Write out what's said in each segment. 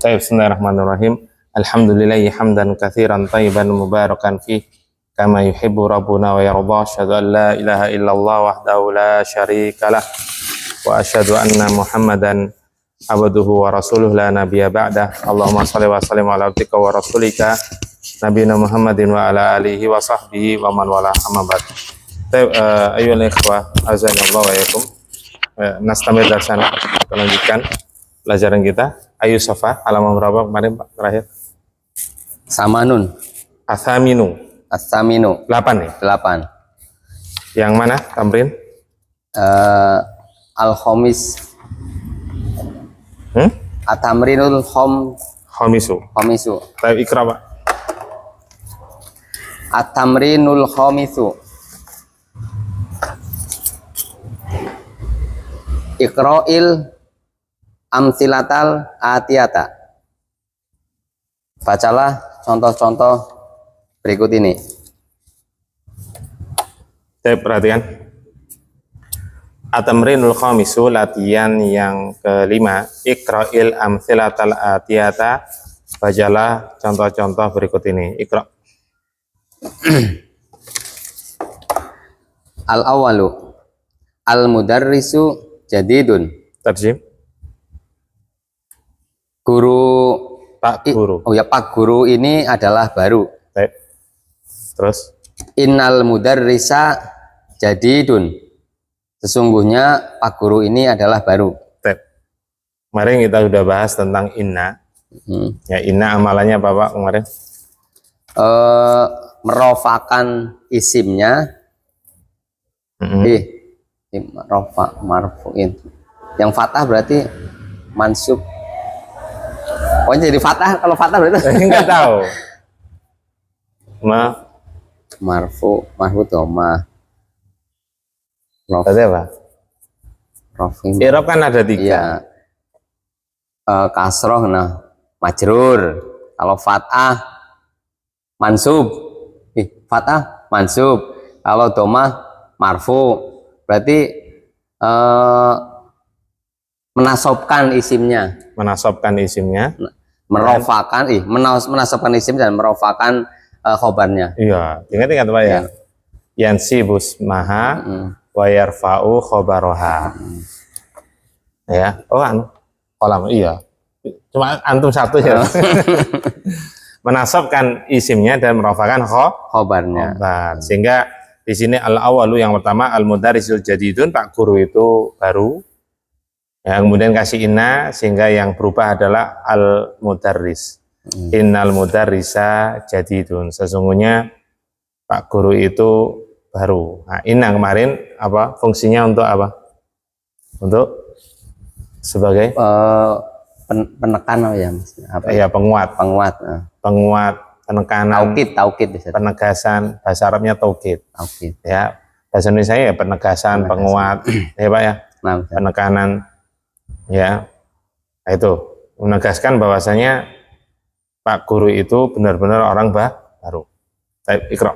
Baik, bismillahirrahmanirrahim. Alhamdulillahi hamdan katsiran thayyiban mubarakan fih kama yuhibbu rabbuna wa yarda. Asyhadu an la ilaha illallah wahdahu la syarikalah wa asyhadu anna Muhammadan abduhu wa rasuluh la nabiyya ba'dah. Allahumma shalli wa sallim ala abdika wa rasulika nabiyina Muhammadin wa ala alihi wa sahbihi wa man wala, amma ba'd. Ayyuhal ikhwah azanallahu wa iyyakum. Nastamir darsan, kita lanjutkan pelajaran kita. Ayu Safa, halaman berapa kemarin Pak terakhir? Samanun. Athaminu. As-saminu. 8 ya? 8. Yang mana tamrin? Al-Khamis. At-tamrinul Khamisu. khamisu. Taib ikra Pak. At-tamrinul khamisu. Iqra'il amsilatal atiyata. Bacalah contoh-contoh berikut ini. Taib perhatikan. At-tamrinul khamisu, latihan yang kelima. Iqra'il amsilatal atiyata. Bacalah contoh-contoh berikut ini. Iqra'. Al-awwalu al-mudarrisu jadidun. Terjem. Guru Pak Guru. Oh ya, Pak Guru ini adalah baru. Taib. Terus. Innal mudarrisa jadidun. Sesungguhnya Pak Guru ini adalah baru. Taib. Kemarin kita sudah bahas tentang inna. Ya, inna amalannya apa Pak kemarin? Merofakan isimnya. Rofa marfuin. Yang fathah berarti mansub. Oh, jadi fathah, kalau fathah berarti Enggak tahu. marfu dhamma. Berarti apa? Rofim. I'rab kan ada 3. Iya. Kasroh nah majrur. Kalau fathah mansub. Fathah mansub. Kalau dhamma marfu. Berarti menasobkan isimnya. Menasobkan isimnya. Merofakan menasobkan isim dan merofakan khobarnya. Iya, ingat-ingat Pak ya. Yansibus maha wa yarfa'u khobaroha. Ya, kolam iya. Cuma antum satu ya. Menasobkan isimnya dan merofakan Khobarnya. khobar. Sehingga di sini al-awalu yang pertama al-mudarrisul jadidun, Pak Guru itu baru. Ya, kemudian kasih inna sehingga yang berubah adalah al-mudarris. Innal mudarrisa jadidun. Sesungguhnya Pak Guru itu baru. Nah, inna kemarin apa fungsinya untuk apa? Untuk sebagai Penekan ya, apa ya penguat. Penguat, penekanan. Taukid. Penegasan, bahasa Arabnya taukid. Taukid. Ya, bahasa Indonesia ya penegasan, penguat. Ya Pak ya. Nah, penekanan. Ya, itu menegaskan bahwasanya Pak Guru itu benar-benar orang baru. Baik, Iqra.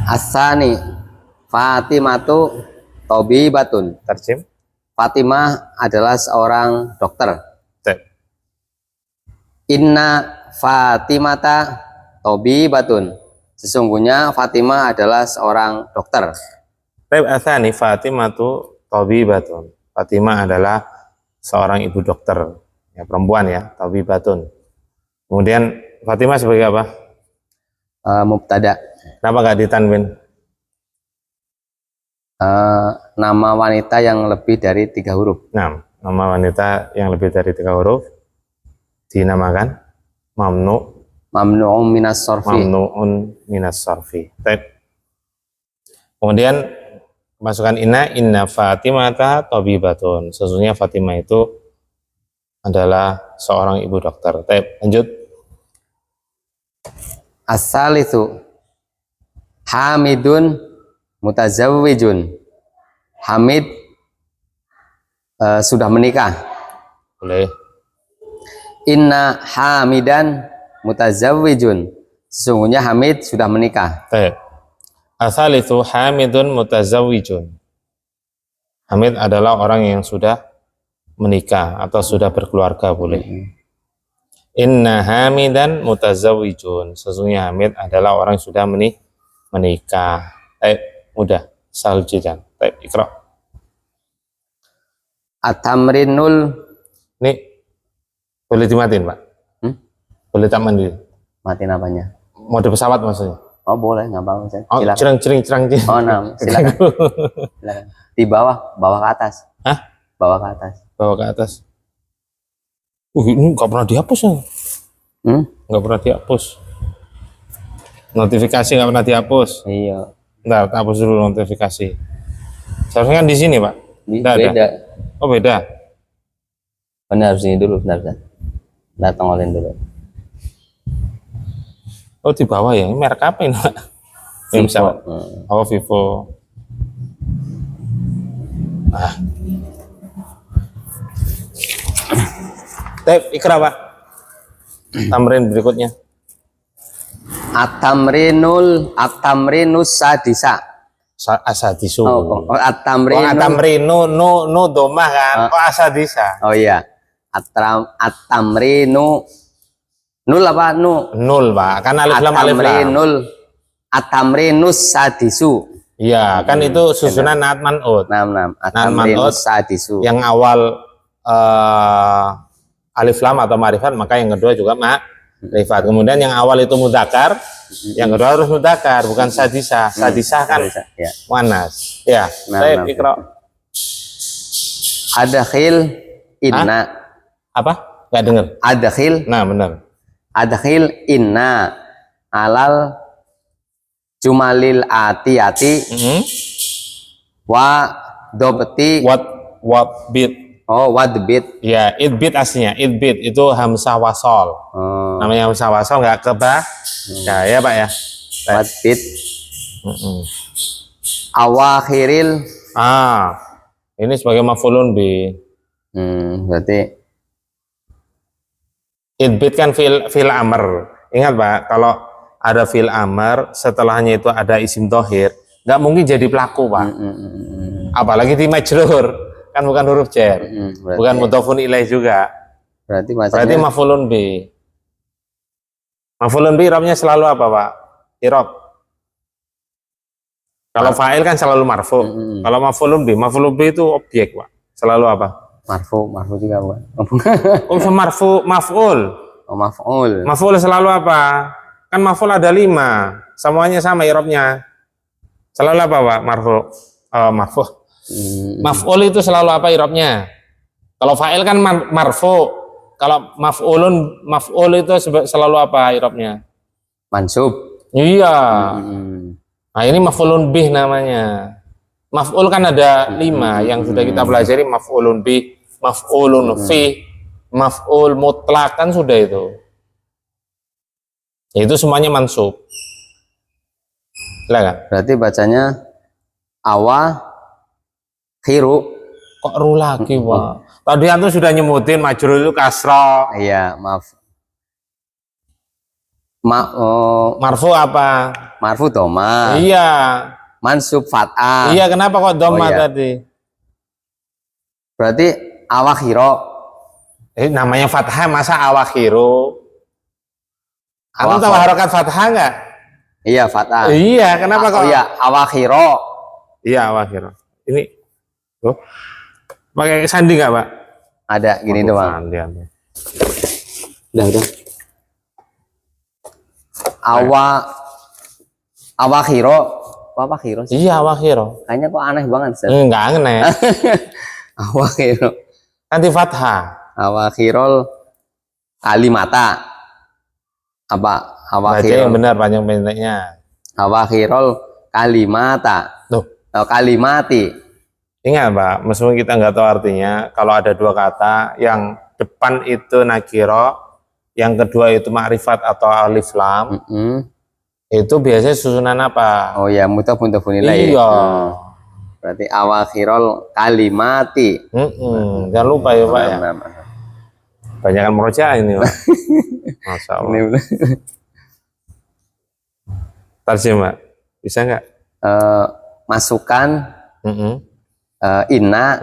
Asani Fatimatu Tobibatun. Terjem. Fatimah adalah seorang dokter. Baik. Inna Fatimata Tobibatun. Sesungguhnya Fatimah adalah seorang dokter. Baik, asani Fatimatu Tobibatun. Fatimah adalah seorang ibu dokter, ya perempuan ya, Tobibatun. Kemudian Fatimah sebagai apa? Mubtada. Kenapa nggak ditanwin? Nama wanita yang lebih dari 3 huruf. Nah, nama wanita yang lebih dari 3 huruf dinamakan Mamnu'un minas sorfi. Mamnu'un minas sorfi. Kemudian masukkan inna Fatimata Tobibatun. Sesungguhnya Fatimah itu adalah seorang ibu dokter. Lanjut. As-salitsu Hamidun mutazawwijun. Hamid sudah menikah. Boleh. Inna Hamidan mutazawwijun. Sesungguhnya Hamid sudah menikah. Asalitsu Hamidun mutazawwijun. Hamid adalah orang yang sudah menikah atau sudah berkeluarga boleh. Inna hamidan mutazawwijun. Sesungguhnya Hamid adalah orang yang sudah menikah. Mudah. Saljidan. Ikra. At-tamrinul. Ini boleh dimatiin, Pak? Boleh tak mandi? Matiin apanya? Mode pesawat maksudnya? Oh boleh, nggak apa-apa. Oh, Silakan. cereng. Oh nah, silakan. Silakan. Di bawah ke atas. Hah? Bawah ke atas. Bawa ke atas. Ini nggak pernah dihapus ya? Nggak pernah dihapus. Notifikasi nggak pernah dihapus. Iya. Ntar hapus dulu notifikasi. Seharusnya kan di sini, Pak. Beda. Ada. Oh beda. Benar, harus ini dulu, bentar. Nah, tongolin dulu. Oh di bawah ya. Ini merek apa ini, Pak? Ini pesawat. Oh Vivo. Ikra, Pak. Tamrin berikutnya. At-tamrinus sadisa. Asadisu. At-tamrinu no domah kan. Kok asadisa? Oh iya. At-tamrinu nul apa nu? Nul, Pak. Kan alif lam alif lam. At-tamrinus sadisu. Iya, kan itu susunan naat man'ud. At-tamrinus sadisu. Yang awal alif lam atau ma'rifat, maka yang kedua juga ma'rifat. Kemudian yang awal itu mudzakkar, yang kedua harus mudzakkar, bukan sadisa. Sadisa kan ya. muannas. Ya, saya Ikra. Adkhil inna. Apa? Enggak dengar. Adkhil. Nah, benar. Adkhil inna alal jumalil atiyati wa dobti What bit. Oh, wadbit. Ya, idbit aslinya. Idbit itu hamzah wasol. Namanya hamzah wasol nggak ya, Pak ya. Wadbit. Awakhiril. Ini sebagai maf'ulun bi. Berarti idbit kan fil amr. Ingat, Pak, kalau ada fil amr, setelahnya itu ada isim dohir, nggak mungkin jadi pelaku, Pak. Apalagi di majrur. Kan bukan huruf jar, bukan mudhofun ilaih juga. Berarti maf'ulun bi. Maf'ulun bi i'rabnya selalu apa, Pak? I'rab. Kalau fa'il kan selalu marfu. Kalau maf'ulun bi itu objek, Pak. Selalu apa? Marfu juga, Pak. Oh, maf'ul. Oh, maf'ul. Maf'ul selalu apa? Kan maf'ul ada 5. Semuanya sama i'rabnya. Selalu apa, Pak? Marfu. Maf'ul itu selalu apa i'rabnya? Kalau fa'il kan marfu. Kalau maf'ul itu selalu apa i'rabnya? Mansub. Iya. Nah, ini maf'ulun bih namanya. Maf'ul kan ada 5 yang sudah kita pelajari, maf'ulun bih, maf'ulun fi, maf'ul mutlak, kan sudah itu. Itu semuanya mansub. Kan? Berarti bacanya khiru. Kok ru lagi, Pak? Tadi antum sudah nyebutin majrur itu kasra. Iya, maaf. Marfu apa? Marfu doma. Iya. Mansub fathah. Iya, kenapa kok doma tadi? Berarti awakhiro. Namanya fathah, masa awakhiru? Antum tahu harokat fathah enggak? Iya, fathah. Iya, kenapa kok? Iya, awakhiro. Iya, awakhiro. Ini tuh. Pakai sandi nggak, Pak? Ada gini doang. Udah. Awakhiro. Awakhiro sih. Iya, awakhiro. Kayaknya kok aneh banget, Ustaz. Enggak aneh. Awakhiro. Nanti fathah. Awakhirol kalimata. Apa? Awakhiro. Baca yang benar, panjang pendeknya. Awakhirol kalimata. Tuh. Kalimati. Ingat, Pak, meskipun kita nggak tahu artinya, kalau ada dua kata, yang depan itu nakiro, yang kedua itu ma'rifat atau alif lam, itu biasanya susunan apa? Oh ya, mudhofun ilaih. Iya. Berarti awakhirul kalimati. Jangan lupa ya, Pak ya. Banyakan merojaah ini, Pak. Masya Allah. Tarjemah, bisa nggak? Masukkan inna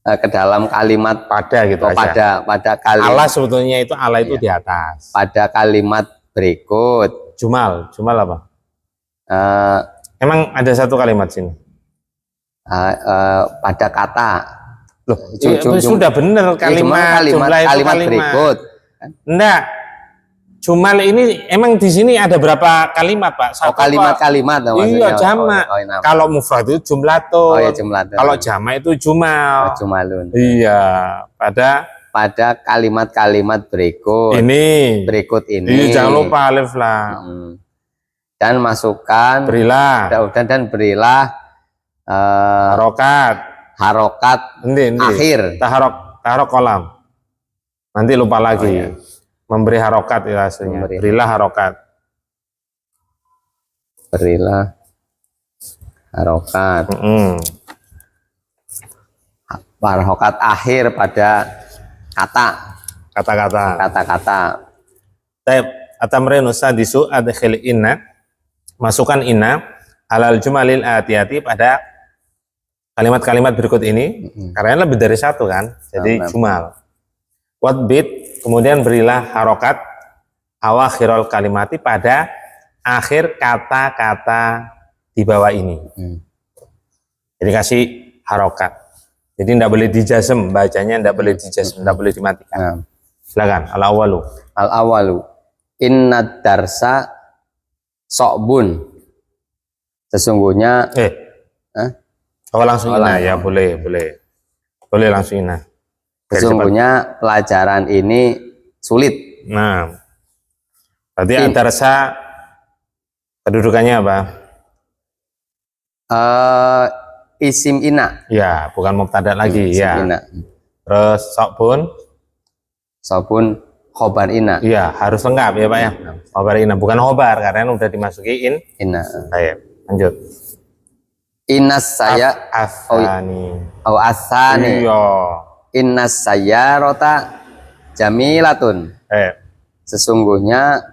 ke dalam kalimat pada gitu aja. pada kalimat Allah sebetulnya itu Allah itu di atas. pada kalimat berikut. Jumal apa? Eh, Emang ada satu kalimat sini. pada kata Loh, sudah benar kalimat jumlah itu kalimat berikut. Enggak. Jumal ini emang di sini ada berapa kalimat, Pak? Satu kalimat maksudnya. Iya, jamak. Kalau mufrad itu jumlatun. Oh ya, jumlatun. Kalau jamak itu jumal. Jumalun. Iya, pada kalimat-kalimat berikut. Berikut ini. Iya, jangan lupa alif lam. Dan masukkan dan berilah harokat akhir. Taharok kolam. Nanti lupa lagi. Oh, iya. Memberi harokat ya hasilnya. Berilah harokat. Harokat akhir pada kata-kata. Taib atamrin usadisu adkhil inna, masukkan inna alal jumalil atiyati pada kalimat-kalimat berikut ini. Karena lebih dari satu kan, jadi jumal. Wadbit, kemudian berilah harokat awakhirul kalimati pada akhir kata-kata di bawah ini. Jadi kasih harokat. Jadi tidak boleh dijazm, bacanya tidak boleh dijazm, tidak boleh dimatikan. Silakan. Al-awalu inna darsa sokbun. Sesungguhnya langsung ina ya, boleh langsung ina. Sesungguhnya pelajaran ini sulit. Nah, berarti darsa kedudukannya apa? Isim ina. Ya, bukan mubtada lagi ya. Ina. Terus sokbun khobar ina. Iya, harus lengkap ya Pak ya. Khobar ina, bukan khobar karena udah dimasuki ina. Baik, lanjut. Inas saya asani. Iya. Innas sayyarata jamilatun. Sesungguhnya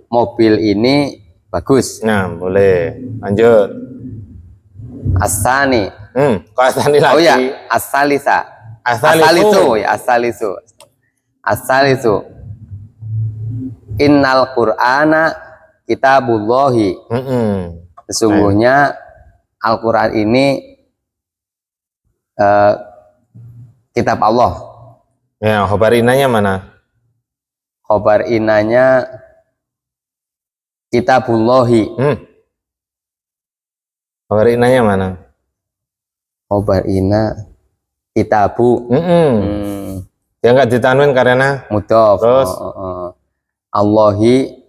mobil ini bagus. Nah, boleh. Lanjut. Asani. Kok asani lagi? Oh ya, asalisu. Innal Qur'ana kitabullahi. Sesungguhnya Al-Qur'an ini kitab Allah. Ya, khobar inanya mana? Khobar inanya kitabullahi. Khobar inanya mana? Khobar ina kitabu. Ya enggak ditanwin karena mudhof. Terus Allahi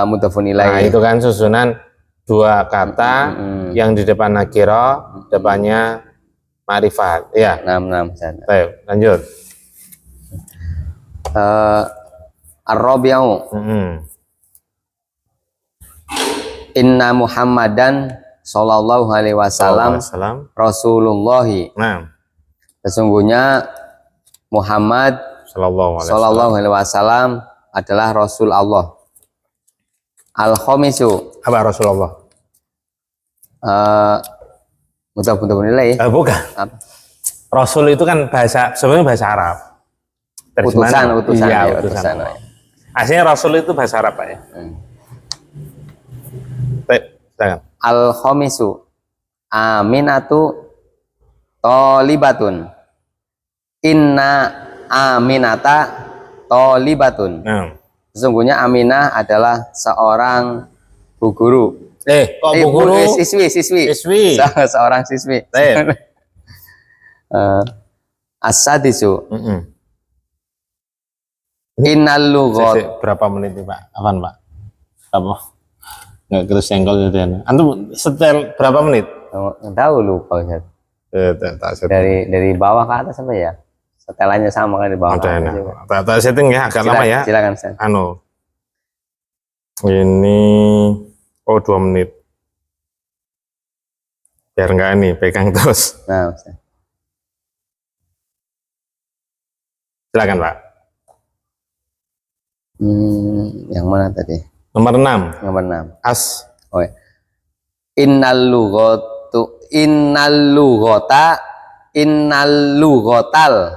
mudhofun ilaih. Nah, itu kan susunan dua kata yang di depan nakira, depannya ma'rifat. Ya. 6. Baik, lanjut. Ar-rabi'u. Inna Muhammadan sallallahu alaihi wasallam Rasulullahi. Nah. Sesungguhnya Muhammad sallallahu alaihi wasallam adalah Rasul Allah. Al-khamisu. Apa Rasulullah? Mudah-mudahan nilai. Bukan. Apa? Rasul itu kan sebenarnya bahasa Arab. Utusan. Iya, utusan. Aslinya Rasul itu bahasa Arab, Pak ya. Al-khamisu aminatu tolibatun. Inna aminata tolibatun. Sesungguhnya Aminah adalah seorang bu guru. Kok bu guru? Siswi. Seorang siswi. As-sadisu. Innal lughat. Berapa menit nih, Pak? Apaan, Pak? Apa? Nggak terus senggol gitu ya. Antum setel berapa menit? Tahu lupa Ustaz. Dari bawah ke atas apa ya? Setelannya sama kan di bawah. Tak setting ya, agak lama ya. Silakan Ustaz. Ini 2 menit. Biar enggak ini pegang terus. Nah, Ustaz. Silakan, Pak. Yang mana tadi? Nomor 6. Oh, ya. Innal lughata innal lughatal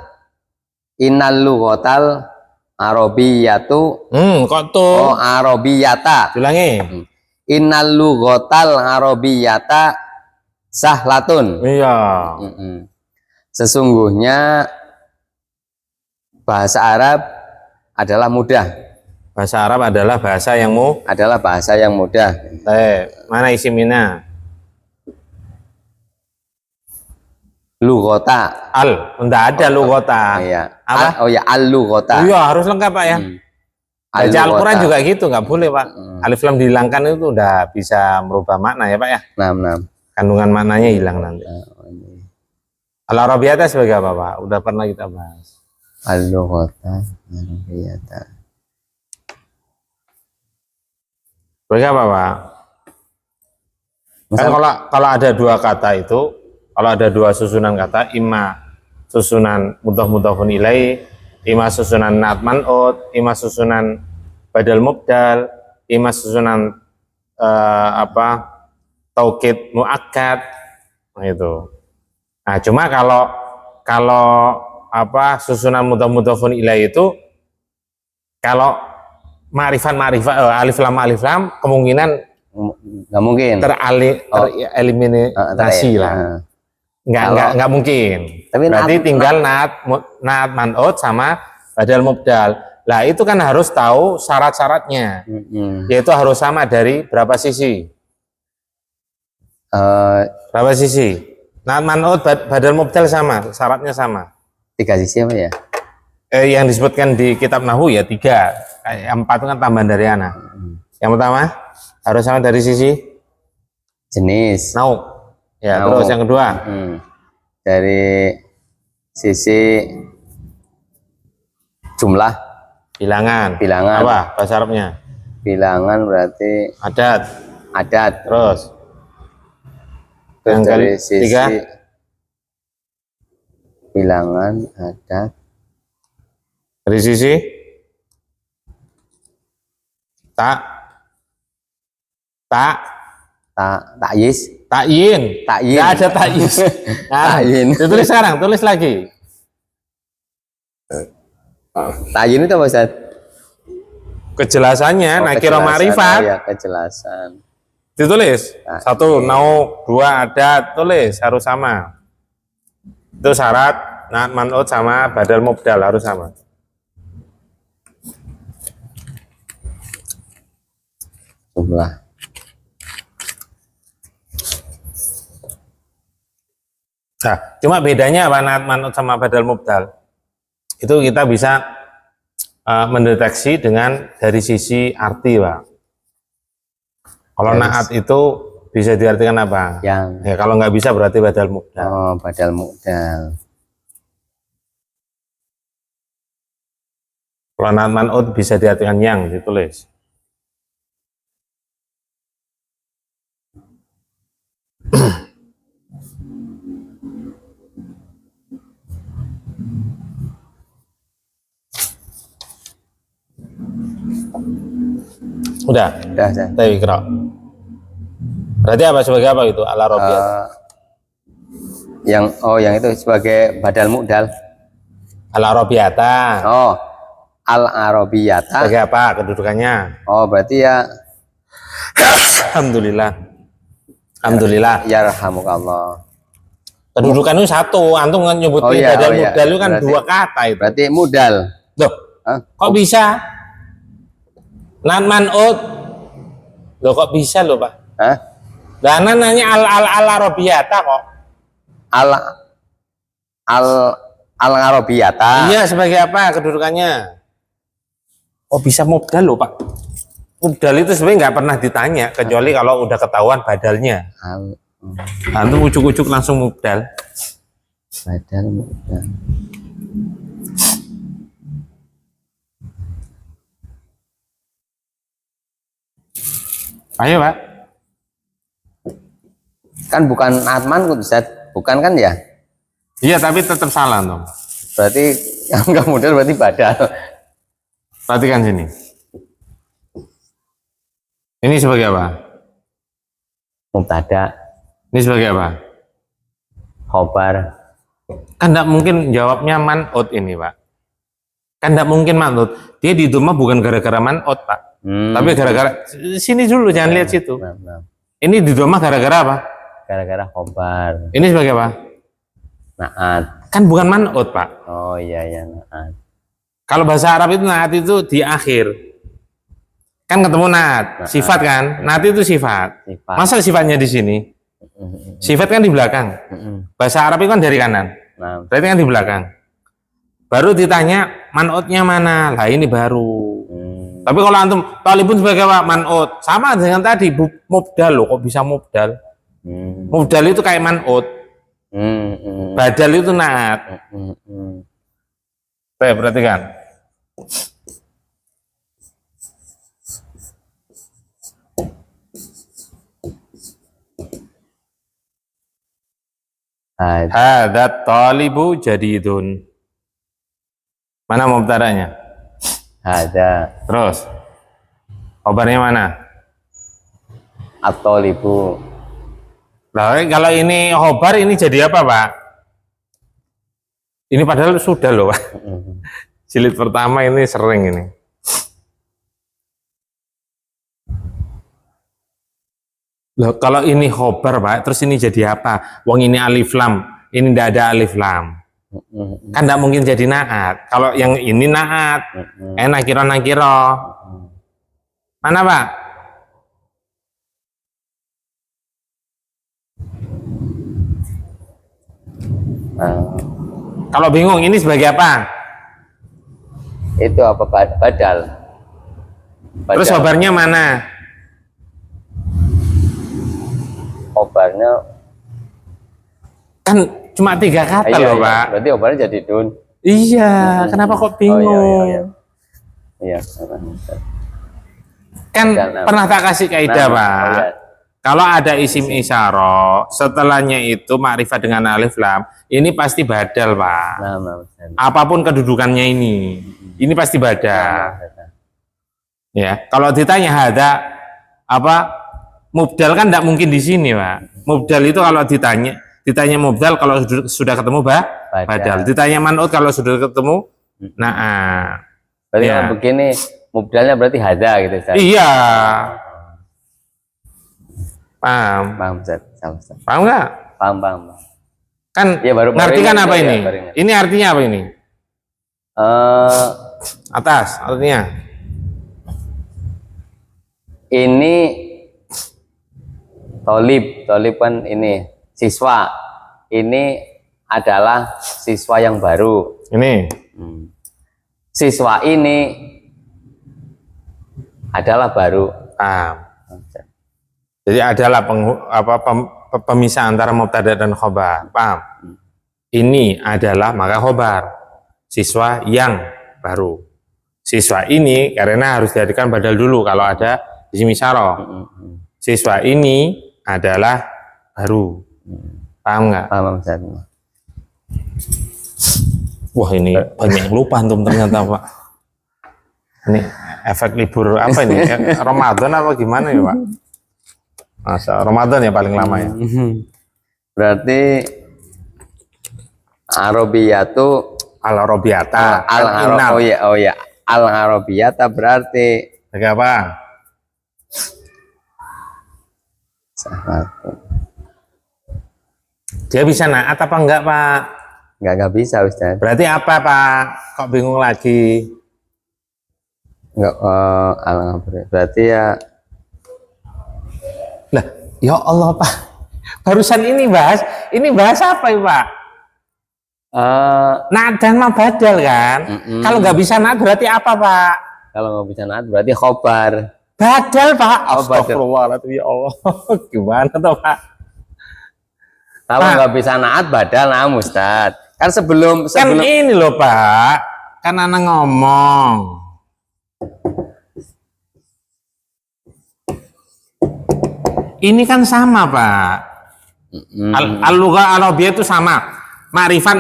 arabiyatu Kok tuh? oh arabiyata. Ulangi. Innal lughatal arabiyata sahlatun. Iya. Sesungguhnya bahasa Arab adalah mudah. Bahasa Arab adalah bahasa yang mudah. Mana isi mina? Lughata. Enggak ada lughata. Iya. Apa? Oh ya, al-lughata. Iya, harus lengkap Pak ya. Baca Al-Quran juga gitu, nggak boleh Pak. Alif lam dihilangkan itu udah bisa merubah makna ya Pak ya. Kandungan maknanya hilang nanti. Al-Arabiyata sebagai apa Pak? Udah pernah kita bahas. Al-lughata Arabiyata. Sebagai apa Pak? Kan kalau ada dua kata itu, kalau ada dua susunan kata, imma susunan mudhaf-mudhafun ilaih, imma susunan na'at man'ut, imma susunan badal mubdal, imma susunan taukid muakkad, nah itu. Nah cuma kalau susunan mudhaf-mudhafun ilaih itu kalau alif lam kemungkinan nggak mungkin tereliminasi lah. Nggak mungkin. Tapi berarti tinggal naat man'ut sama badal mubdal. Lah itu kan harus tahu syarat-syaratnya. Yaitu harus sama dari berapa sisi? Berapa sisi? Naat man'ut badal mubdal sama, syaratnya sama. 3 sisi apa ya? Yang disebutkan di kitab Nahwu ya 3. 4 itu kan tambahan dari anak. Yang pertama harus sama dari sisi jenis. Ya, terus yang kedua dari sisi jumlah. Bilangan. Apa bahasa Arabnya? Bilangan berarti adat. Terus yang dari sisi 3 bilangan adat. Dari sisi takyin. Nggak ada takyiz. Takyin. Tulis sekarang, tulis lagi. Takyin itu apa Ustaz? Kejelasannya, nakira ma'rifat. Ya, kejelasan. Ditulis. 1 nau, 2 adat, tulis harus sama. Itu syarat naat man'ut sama badal mubdal harus sama. Jumlah. Nah, cuma bedanya apa naat man'ut sama badal mubdal? Itu kita bisa mendeteksi dengan dari sisi arti, Pak. Kalau naat itu bisa diartikan apa? Ya kalau nggak bisa berarti badal mubdal. Oh, badal mubdal. Kalau naat man'ut bisa diartikan yang, ditulis. Udah. Tapi kira. Berarti apa sebagai apa itu al-arabiyat? Yang itu sebagai badal mubdal. Al-arabiyata. Oh, al-arabiyata. Sebagai apa kedudukannya? Oh, berarti ya. Alhamdulillah. Ya rahmukallah. Kedudukan itu satu, antum kan nyebutin badal mubdal itu kan berarti, 2 kata itu. Berarti mudal. Loh, kok bisa? Naat man'ut. Loh kok bisa loh Pak? Lah nanya al-arabiyata kok. Al-arabiyata. Iya, sebagai apa kedudukannya? Oh bisa mubdal loh Pak. Mubdal itu sebenarnya nggak pernah ditanya kecuali kalau udah ketahuan badalnya. Antum ujuk-ujuk langsung mubdal. Badal mubdal. Ayo Pak. Kan bukan atman Ustaz, bukan kan ya? Iya tapi tetap salah dong. Berarti yang nggak modal berarti badal. Perhatikan sini. Ini sebagai apa? Mubtada. Ini sebagai apa? Khobar. Kan tidak mungkin jawabnya man'ut ini, Pak. Kan tidak mungkin man'ut. Dia di Dhamma bukan gara-gara man'ut, Pak. Tapi gara-gara sini dulu, jangan lihat situ. Ini di Dhamma gara-gara apa? Gara-gara khobar. Ini sebagai apa? Naat. Kan bukan man'ut, Pak. Oh iya ya, naat. Kalau bahasa Arab itu naat itu di akhir. Kan ketemu naat, sifat kan? Naat itu sifat. Masa sifatnya di sini? Sifat kan di belakang. Bahasa Arab itu kan dari kanan. Nah. Berarti kan di belakang. Baru ditanya man'utnya mana? Lah ini baru. Tapi kalau antum talibun sebagai apa? Man'ut. Sama dengan tadi mubdal loh, kok bisa mubdal? Mubdal itu kayak man'ut. Badal itu naat. Saya perhatikan. Hadat talibu jadidun. Mana mubtadanya? Ada. Terus khabarnya mana? At-talibu. Nah, kalau ini khobar ini jadi apa, Pak? Ini padahal sudah loh, Pak. Jilid pertama ini sering ini. Loh, kalau ini khobar, Pak, terus ini jadi apa? Wong ini alif lam, ini tidak ada alif lam. Kan tidak mungkin jadi naat. Kalau yang ini naat, nakiro. Mana, Pak? Kalau bingung ini sebagai apa? Itu apa? Badal. Terus khobarnya mana? Khobarnya Kan cuma 3 kata loh, Pak. Berarti khobarnya jadi dun. Iya, kenapa kok bingung? Iya. Kan pernah tak kasih kaidah, Pak. Iya. Kalau ada isim isyara, setelahnya itu makrifat dengan alif lam, ini pasti badal, Pak. Apapun kedudukannya ini pasti badal. Ya, kalau ditanya ada apa mubdal kan tidak mungkin di sini, Pak. Mubdal itu kalau ditanya mubdal kalau sudah ketemu badal. Ditanya man'ut kalau sudah ketemu nah. Berarti kalau begini mubdalnya berarti hada gitu, Ustaz. Iya. Paham Ustaz. Paham nggak? Paham. Kan ya, ngerti kan apa ini? Ini artinya apa ini? Atas artinya ini tolib kan ini siswa, ini adalah siswa yang baru. Ini siswa ini adalah baru. Jadi adalah pemisah antara mubtada dan khobar. Paham? Ini adalah maka khobar. Siswa yang baru. Siswa ini karena harus dijadikan badal dulu kalau ada isim isyarah. Siswa ini adalah baru. Paham nggak? Paham, Ustaz. Wah, ini banyak lupa antum ternyata, Pak. Ini efek libur apa ini? Ramadan apa gimana ya, Pak? Masa Ramadan ya paling lama ya. Berarti Arabiyatu al-Arabiyata. Al-Arabiyata berarti apa? Dia bisa naat apa enggak, Pak? Enggak bisa, Ustaz. Berarti apa, Pak? Kok bingung lagi? Enggak, berarti ya. Lah, ya Allah, Pak. Barusan ini bahas apa ya, Pak? Naat dan mabadal kan? Kalau nggak bisa naat berarti apa, Pak? Kalau nggak bisa naat berarti khobar. Badal, Pak. Astagfirullahaladzim, ya Allah. Gimana tuh, Pak? Kalau nggak bisa naat badal, nah, Ustaz. Kan sebelum ini loh, Pak. Kan anak ngomong. Ini kan sama, Pak. Al-lugha al-arabiyah itu sama. Ma'rifat,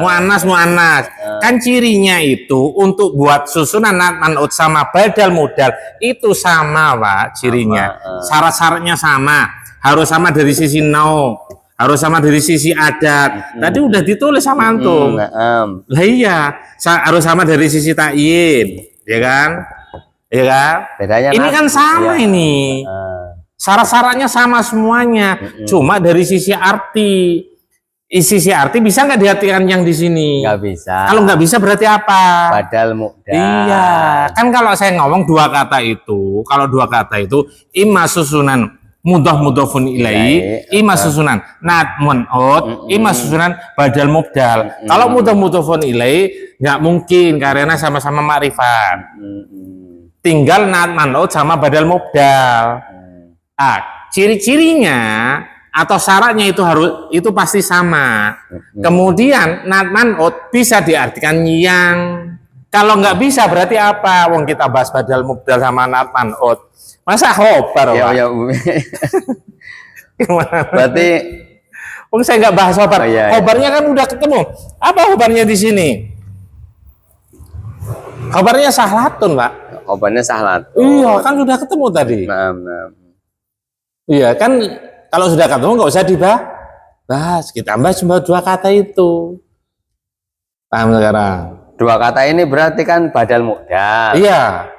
mu'annas. Kan cirinya itu untuk buat susunan man'ut sama badal modal itu sama, Pak, cirinya. Syarat-syaratnya sama. Harus sama dari sisi nau, harus sama dari sisi adat. Tadi udah ditulis sama antum. Lah iya, harus sama dari sisi ta'yin, ya kan? Ya kan? Bedanya ini kan sama iya. ini. Syarat-syaratnya sama semuanya. Cuma dari sisi arti. Sisi arti bisa nggak diartikan yang di sini? Nggak bisa. Kalau nggak bisa berarti apa? Badal mu'dal. Iya, kan kalau saya ngomong dua kata itu, kalau dua kata itu imma susunan mudhafun ilaihi, imma susunan nat mun'ud, imma susunan badal mubdal. Kalau mudhafun ilaihi nggak mungkin karena sama-sama makrifat. Tinggal nat man'ud sama badal mubdal. Ciri-cirinya atau syaratnya itu pasti sama. Kemudian nat man'ud bisa diartikan yang. Kalau nggak bisa berarti apa? Wong kita bahas badal mubdal sama nat man'ud. Masa khobar, Pak? Ya, berarti wong saya nggak bahas khobar. Iya. Khobarnya kan udah ketemu. Apa khobarnya di sini? Khobarnya sahlatun, Pak. Khobarnya sahlat. Iya, kan sudah ketemu tadi. Iya, kan kalau sudah ketemu nggak usah dibahas. Kita tambah cuma dua kata itu. Paham sekarang? Dua kata ini berarti kan badal mu'dal. Iya.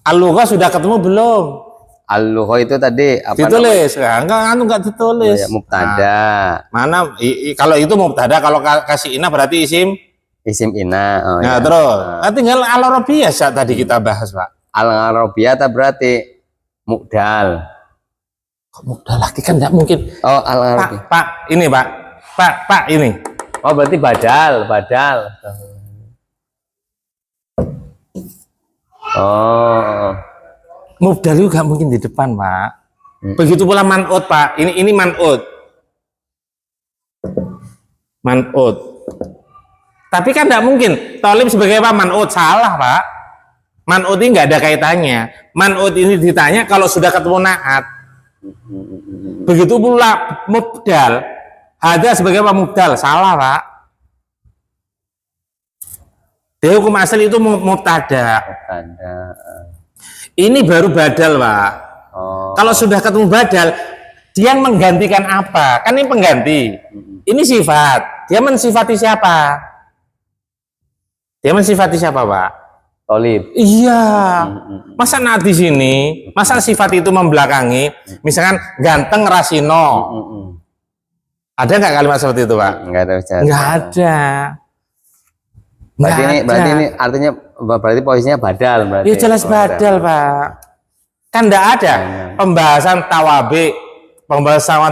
Al-lughah sudah ketemu belum? Al-lughah itu tadi apa? Ditulis, enggak ditulis. Ya, mubtada. Mana? Kalau itu mubtada, kalau kasih ina berarti isim ina. Nah, ya. Terus. Tinggal al-arabiyah tadi kita bahas, Pak. Al-arabiyah berarti mu'dal. Kok mu'dal lagi kan enggak mungkin. Oh, al-arabiyah. Pak, ini, Pak. Pak, ini. Oh, berarti badal. Oh. Mubdal juga mungkin di depan, Pak. Begitu pula man'ud, Pak. Ini man'ud. Man'ud. Tapi kan enggak mungkin. Tolib sebagai apa? Man'ud. Salah, Pak. Man'ud ini nggak ada kaitannya. Man'ud ini ditanya kalau sudah ketemu na'at. Begitu pula mubdal. Ada sebagai apa? Mubdal. Salah, Pak. Di hukum asli itu mubtada. Ini baru badal, Pak. Kalau sudah ketemu badal, dia menggantikan apa? Kan ini pengganti. Ini sifat. Dia mensifati siapa? Pak? Tolib. Iya. Masa nat di sini, masa sifat itu membelakangi, misalkan ganteng Rasino. Ada nggak kalimat seperti itu, Pak? Nggak ada. Nggak ada. Berarti ini artinya berarti posisinya badal berarti. Iya jelas badal, Pak. Kan nggak ada pembahasan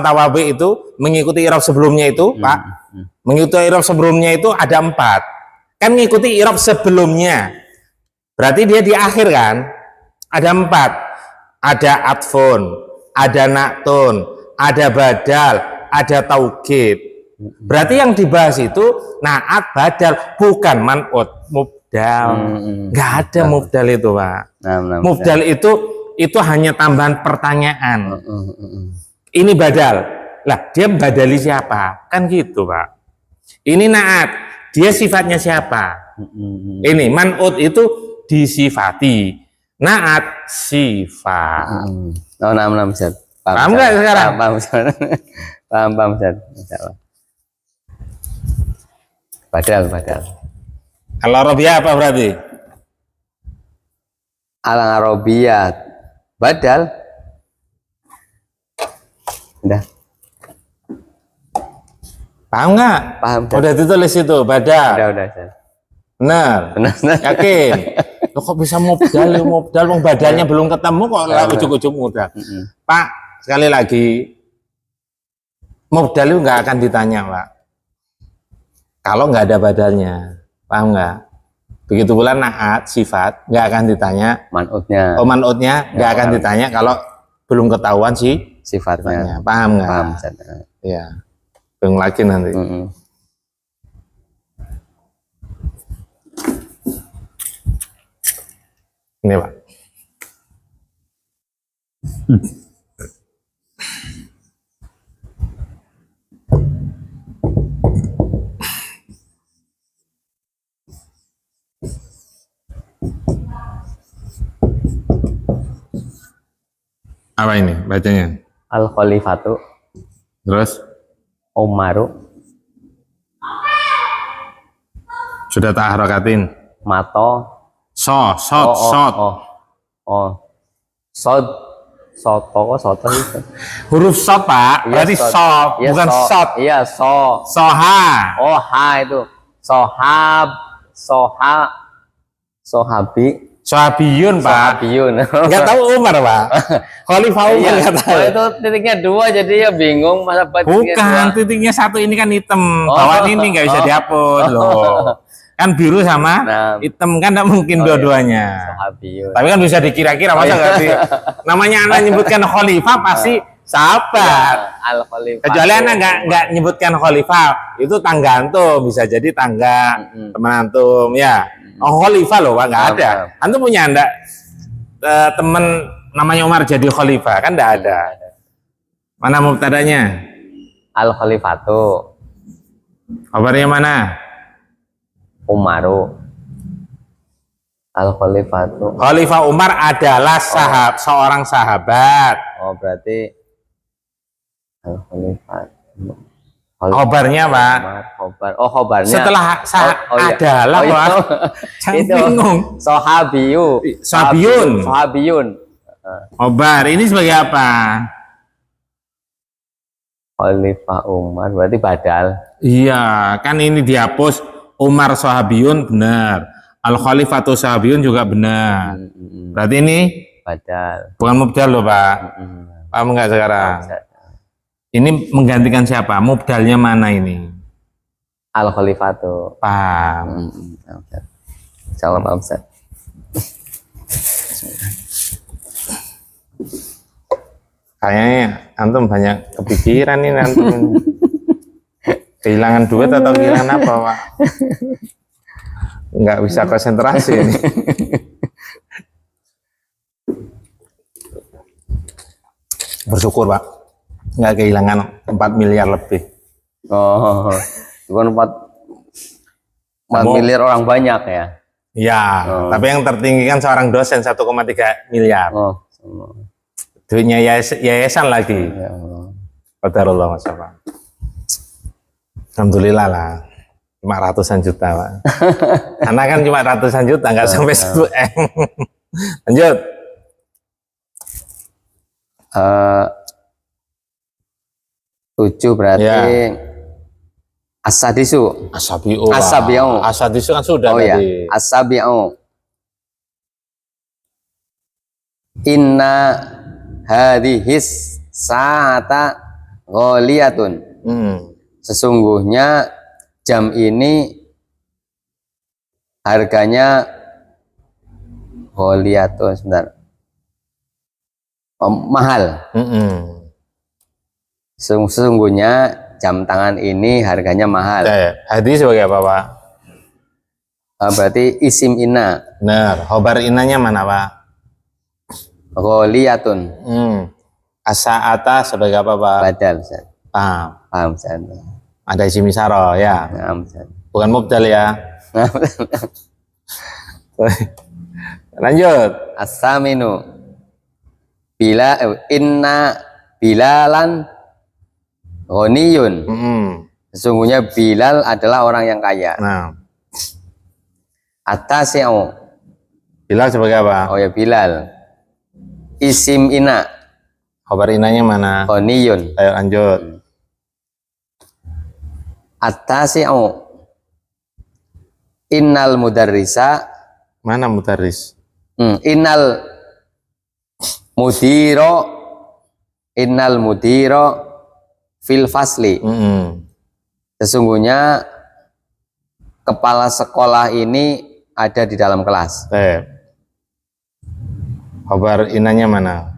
tawabi itu mengikuti i'rab sebelumnya itu, Pak. Mengikuti i'rab sebelumnya itu ada 4. Kan mengikuti i'rab sebelumnya. Berarti dia di akhir kan? Ada 4. Ada atfun, ada naktun, ada badal, ada taukid. Berarti yang dibahas itu naat, badal, bukan man'ud, mubdal. Nggak ada mubdal itu, Pak. Mubdal itu hanya tambahan pertanyaan. Ini badal. Lah, dia badali siapa? Kan gitu, Pak. Ini naat, dia sifatnya siapa? Ini man'ud itu disifati, naat sifat. Nah, Ustaz. Paham nggak sekarang? Paham, Ustaz. Badal. Al-arabiyah apa berarti? Al-arabiyah badal. Udah. Paham nggak? Paham. Udah ditulis itu badal. Udah, Ustaz. Benar. Yakin? Loh, kok bisa mubdal wong badalnya belum ketemu kok ujung-ujung mubdal. Pak, sekali lagi mubdal itu nggak akan ditanya, Pak. Kalau nggak ada badalnya, paham nggak? Begitu pula naat sifat nggak akan ditanya. Man'udnya. Man'udnya nggak akan ditanya kalau belum ketahuan sih sifatnya. Paham nggak? Paham. Ya, bingung lagi nanti. Ini, Pak. Apa ini bacanya? Al Khalifatu Terus Umaru sudah tak harakatin. Mato Sot. Sod Soto kok soto itu. Huruf sot Pak, berarti sot, Iya, bukan sot. Iya, Soha. Oh, ha itu. Sohabi. Sohabiyun Pak. Sohabiyun. Nggak tahu Umar Pak. Khalifah Umar Iya, nggak tahu. itu titiknya 2 jadi ya bingung masa Bukan, titiknya 1 ini kan hitam. Bawaan ini nggak bisa dihapus loh. Kan biru sama Nah. hitam kan nggak mungkin dua-duanya. Sohabiyun. Tapi kan bisa dikira-kira masa nggak sih? Namanya anak nyebutkan khalifah pasti sahabat. Al Khalifah. Kecuali anak nggak nyebutkan khalifah, itu tangga antum, bisa jadi tangga teman antum ya. Oh khalifah loh Pak, nggak ada. Antum punya anda teman namanya Umar jadi khalifah kan nggak ada. Mana mubtadanya? Al Khalifatu Kabarnya mana? Umaru. Al Khalifatu. Khalifah Umar adalah seorang sahabat. Oh, berarti Al Khalifatu. Khobarnya Pak. Khobar. Oh, khobarnya. Setelah iya. adalah itu. Pak. Jangan bingung. Sohabiyun. Khobar ini sebagai apa? Khalifah Umar berarti badal. Iya, kan ini dihapus Umar sahabiyun benar. Al Khalifatu sahabiyun juga benar. Berarti ini Badal. bukan mubdal loh Pak. Paham nggak sekarang? Ini menggantikan siapa? Mubdalnya mana ini? Al Khalifatu. Paham. Salam Pak Ustaz. Kayaknya antum banyak kepikiran ini antum. Kehilangan duit atau kehilangan apa Pak? Nggak bisa konsentrasi ini. Bersyukur Pak, nggak kehilangan 4 miliar lebih. Oh, bukan 4 miliar orang banyak ya? Ya, tapi yang tertinggi kan seorang dosen 1,3 miliar. Duitnya yayasan lagi. Ya. Qadarullah masyaallah. Alhamdulillah lah. Cuma ratusan juta Pak. Karena kan cuma ratusan juta, nggak sampai 1 M. Lanjut. Tujuh berarti As-sadisu. Asabiu kan sudah tadi. As-sabi'u. Inna hadhis sa'ata ghaliyatun. Sesungguhnya jam ini harganya ghaliyatun, sebentar. Mahal. Sesungguhnya jam tangan ini harganya mahal. Hadis sebagai apa Pak? Berarti isim inna. Benar. Khobar inanya mana Pak? Ghaliyatun. As-sa'ata sebagai apa Pak? Badal, Ustaz. Paham, Ustaz. Ada isim isyarah ya. Paham, Ustaz. Bukan mubdal ya. Lanjut. As-saminu. Inna bilalan ghaniyun. Sesungguhnya Bilal adalah orang yang kaya. Nah. At-tasi'u. Bilal sebagai apa? Oh ya, Bilal. Isim ina. Khobar inanya mana? Ghaniyun. Ayo lanjut. At-tasi'u. Innal mudarrisa. Mana mudarris? Innal mudiro fil fasli. Sesungguhnya kepala sekolah ini ada di dalam kelas. Khobar inanya mana?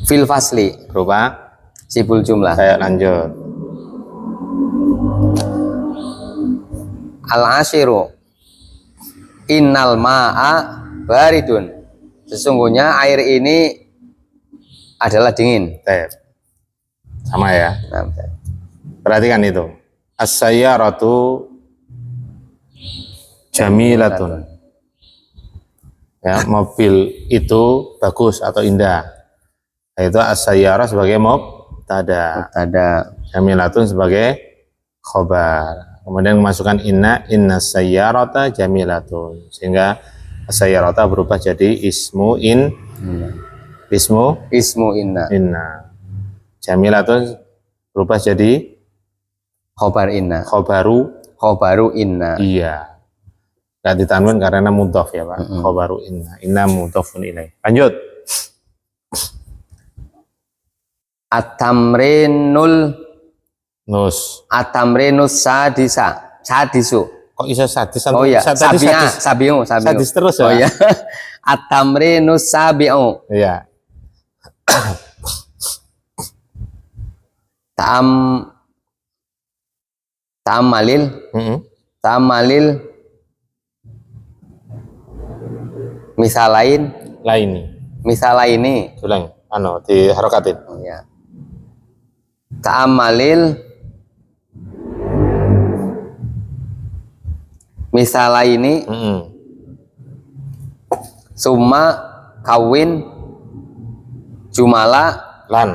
Fil fasli. Berupa Sibul jumlah. Ayo lanjut. Al-ashiru. Innal ma'a baridun. Sesungguhnya air ini adalah dingin. Sama ya. Perhatikan itu. As-sayyaratu jamilatun. Ya, mobil itu bagus atau indah. Itu as-sayyarah sebagai mubtada, jamilatun sebagai khobar. Kemudian memasukkan inna sayyarata jamilatun, sehingga as-sayyarata berubah jadi ismu inna. Jamilatun berubah jadi khobaru inna. Iya. Gak ditanwin karena mudhaf ya Pak. Khobaru inna mudhafun ilaih. Lanjut. Atamrinus sadisu. Kok bisa sadis? Oh iya, sabiu. Sadis terus ya. Oh iya. Atamrinus sabiu. Iya. Ta'amalil misalaini. Ulang. Diharokatin. Oh ya. Ta'amalil misalaini. Summa kawin jumalan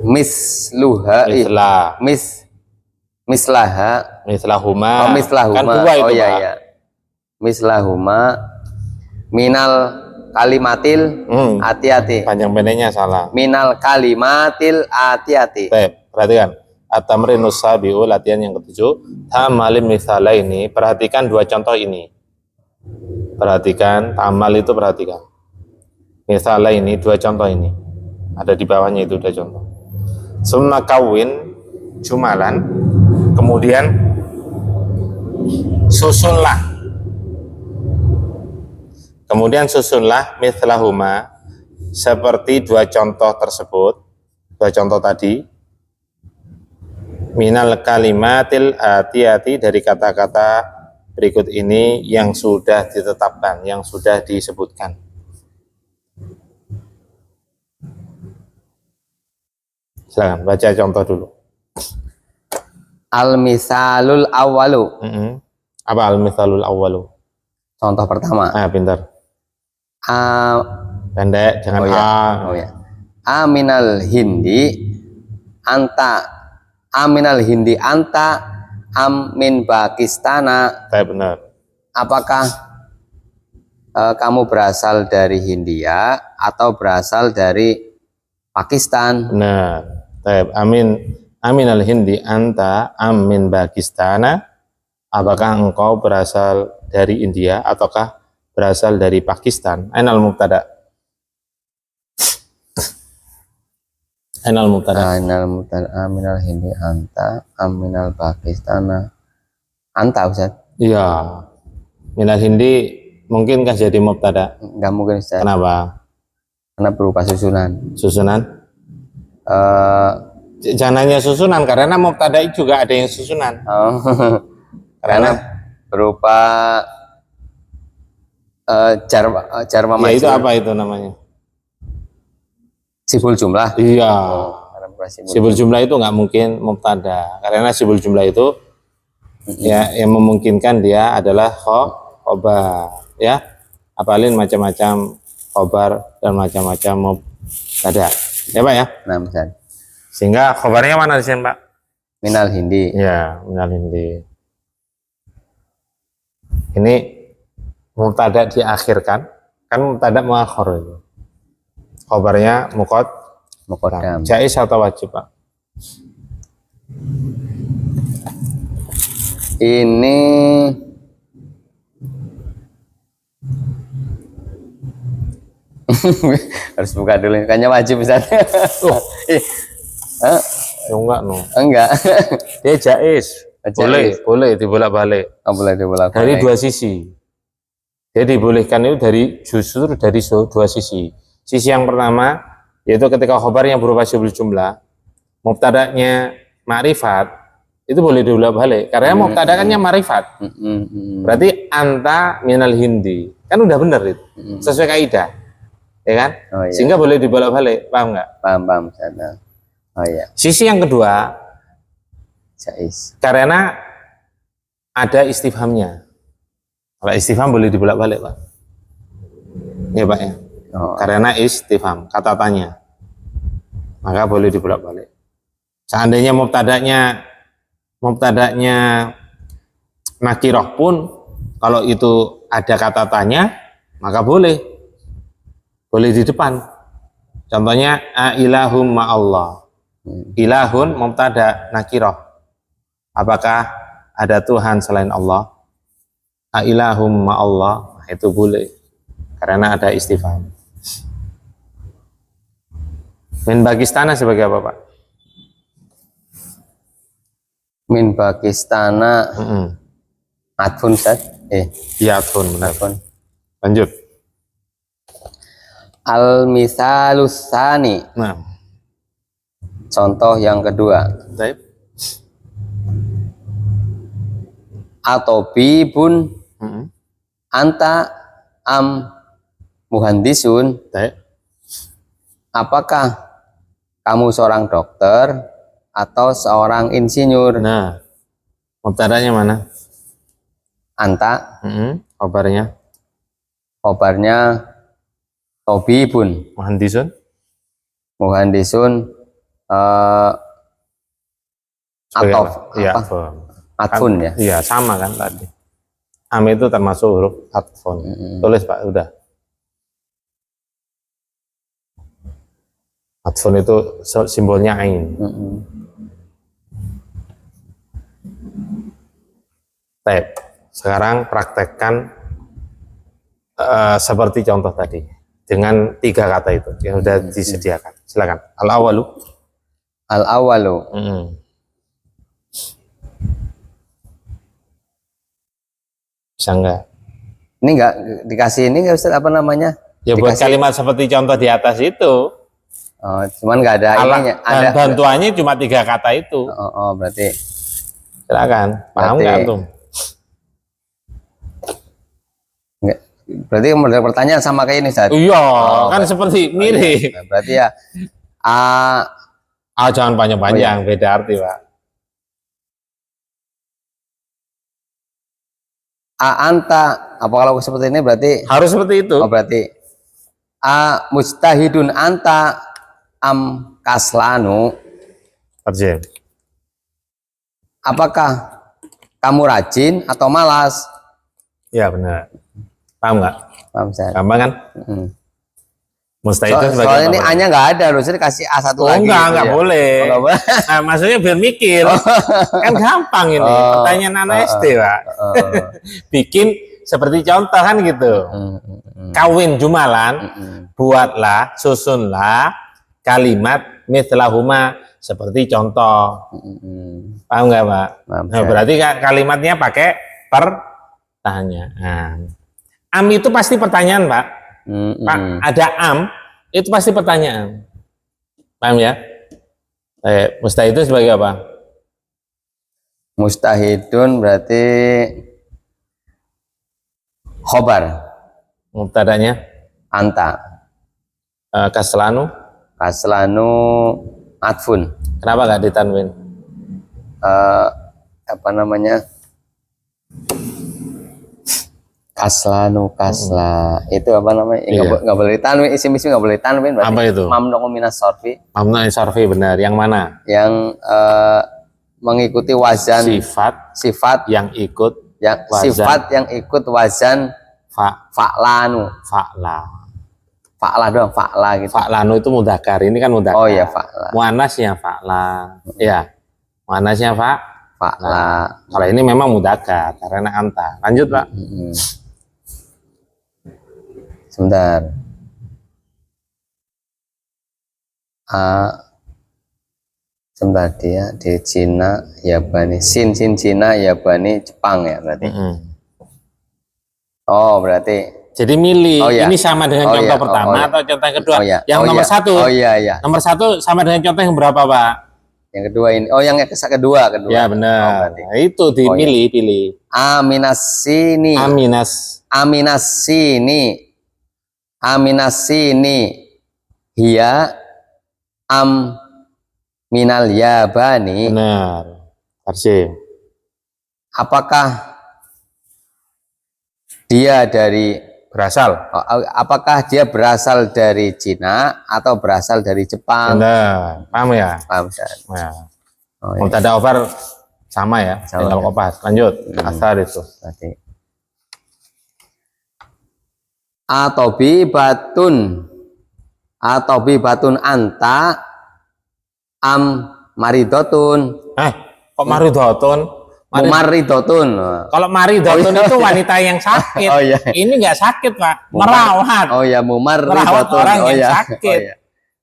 mislahuma kan dua itu iya. Mislahuma minal kalimatil hati-hati. Panjang pendeknya salah. Minal kalimatil hati-hati. Perhatikan. At-tamrinus sabiu, latihan yang ketujuh. Ta'amalin misalaini, perhatikan dua contoh ini. Perhatikan, ta'amal itu perhatikan. Misalaini, dua contoh ini. Ada di bawahnya itu dua contoh. Summa kawin jumalan, kemudian susunlah mithlahuma seperti dua contoh tersebut, dua contoh tadi, minal kalimatil atiyati, dari kata-kata berikut ini yang sudah ditetapkan, yang sudah disebutkan. Silakan baca contoh dulu. Al-misalul awwalu. Apa al-misalul awwalu? Contoh pertama. Pintar. Pendek, jangan Aminal hindi anta amin Pakistana. Benar. Apakah kamu berasal dari Hindia atau berasal dari Pakistan? Benar. Amin al-hindi anta amin Pakistana. Apakah engkau berasal dari India ataukah berasal dari Pakistan? Ainal mubtada. Ainal Aminal hindi anta aminal Pakistana. Anta Ustaz? Iya. Minal hindi mungkinkah jadi mubtada? Enggak mungkin Ustaz. Kenapa? Karena berupa susunan. Jangan hanya susunan, karena mubtada juga ada yang susunan. Karena berupa jar ya itu apa itu namanya? Sibul jumlah. Iya. Sibul jumlah itu nggak mungkin mubtada, karena sibul jumlah itu ya yang memungkinkan dia adalah khobar, ya. Apalin macam-macam khobar dan macam-macam mubtada. Ya Pak ya? Nah, misal. Sehingga khobarnya mana di sini Pak? Minal hindi. Ya, minal hindi. Ini mubtada diakhirkan, kan mubtada muakhir itu. Khobarnya muqaddam. Jaiz atau wajib Pak? Ini harus buka dulu, kayaknya wajib Ustaz. Enggak Enggak. Dia jaiz. Boleh dibolak-balik. Boleh dibolak-balik. Dari dua sisi. Dia dibolehkan itu justru dari dua sisi. Sisi yang pertama yaitu ketika khobar yang berupa sibul jumlah, mubtadanya ma'rifat, itu boleh dibolak-balik karena mubtadakannya ma'rifat. Berarti anta minal hindi. Kan udah benar itu. Sesuai kaidah. Ya kan? Iya. Sehingga boleh dibolak-balik. Paham nggak? Paham. Oh iya. Sisi yang kedua, jaiz. karena ada istifhamnya. Kalau istifham boleh dibolak-balik, Pak. Ya, Pak ya. Oh, Karena istifham, kata tanya. Maka boleh dibolak-balik. Seandainya mubtada'nya nakirah pun kalau itu ada kata tanya, maka boleh di depan. Contohnya ilahum ma'allah. Ilahun mubtada nakirah. Apakah ada Tuhan selain Allah? Ilahum ma'allah. Nah, itu boleh karena ada istifham. Min Pakistana sebagai apa, Pak? min Pakistana atfun Ustaz. Ya, Tun, benar. Atfun. Lanjut. Al misalus sani, Nah, contoh yang kedua. baik. Atau bibun anta am muhandisun, Baik. apakah kamu seorang dokter atau seorang insinyur? Nah, mubtada'nya mana? Anta, Kabarnya khobarnya tobibun, Muhandisun. muhandisun, Sebagai atof, apa? Iya, apa? atfun. Atfun ya. Iya, sama kan tadi. Am itu termasuk huruf atfun. Tulis, Pak, udah. Atfun itu simbolnya ain. Baik. Sekarang praktekkan seperti contoh tadi dengan 3 kata itu yang sudah disediakan. Silakan. Al-awalu. Al-awalu, Bisa enggak? ini enggak dikasih ini enggak Ustaz, apa namanya? Ya buat kalimat seperti contoh di atas itu. Oh, cuman enggak ada ininya. Ada Bantuannya cuma 3 kata itu. berarti Silakan. Paham nggak antum? enggak. Berarti model pertanyaan sama kayak ini Ustaz. Iya, kan seperti mirip. Nah, berarti ya Jangan panjang-panjang, beda arti, Pak. anta, apa kalau seperti ini berarti Harus seperti itu. berarti mujtahidun anta am kaslanu, Terjem. apakah kamu rajin atau malas? Ya benar. Paham nggak? Paham Ustaz? Gampang kan? Mustahil itu sebagai Soalnya ini apa? A-nya nggak ada loh, saya kasih A1 Oh, lagi. enggak gitu ya. boleh. Oh, nggak boleh. Nah, maksudnya biar mikir. Kan gampang ini. Pertanyaan anak SD, Pak. Bikin seperti contoh kan gitu. Kawin jumalan, buatlah, susunlah kalimat mithlahuma seperti contoh. Paham nggak, Pak? Paham, Nah, berarti kalimatnya pakai pertanyaan. Am itu pasti pertanyaan, Pak. Pak, ada am, itu pasti pertanyaan. Paham ya? Mustahil itu sebagai apa? Mustahidun berarti khobar, Mubtadanya anta, kaslanu. kaslanu atfun. Kenapa nggak ditanwin? Apa namanya? Kaslanu, kasla, itu apa namanya? Nggak boleh ditanwin, isim-isim nggak boleh ditanwin. Apa itu? Mamnu minas sorfi, Mamnu sarfi, benar. Yang mana? yang mengikuti wazan sifat yang ikut wazan. sifat yang ikut wazan fa'lanu, fa'la doang, fa'la gitu. Fa'lanu itu mudzakkar, ini kan mudzakkar. Oh ya, fa'la. Muannasnya fa'la. Ya. Muannasnya fa'la. Kalau ini memang mudzakkar karena anta. Lanjut, Pak. Sebentar. Sebentar, dia di Cina, Yabani, sin Cina, Yabani Jepang ya berarti. Oh, berarti. Jadi milih. Oh, iya. Ini sama dengan contoh pertama atau contoh yang kedua? Yang nomor satu. Oh iya. Nomor satu sama dengan contoh yang berapa, Pak? Yang kedua ini. Oh, yang kedua. Ya benar. Nah, itu dipilih, pilih. Aminasini. Hiya am minal yabani. Benar. Tarsim. Apakah dia dari Berasal. apakah dia berasal dari Cina atau berasal dari Jepang? Benar. Paham ya? Paham, Ustaz? Nah, Oh, iya. mubtada khabar sama ya, Sama tinggal ya. kopas. Lanjut. Asar itu. Berarti atobi batun anta am maridotun Kok maridotun? mumaridotun. Kalau maridotun itu wanita yang sakit. Oh, iya. Ini nggak sakit, Pak. Merawat. Oh ya, Merawat mumaridotun. orang Oh yang ya. sakit. Oh, ya.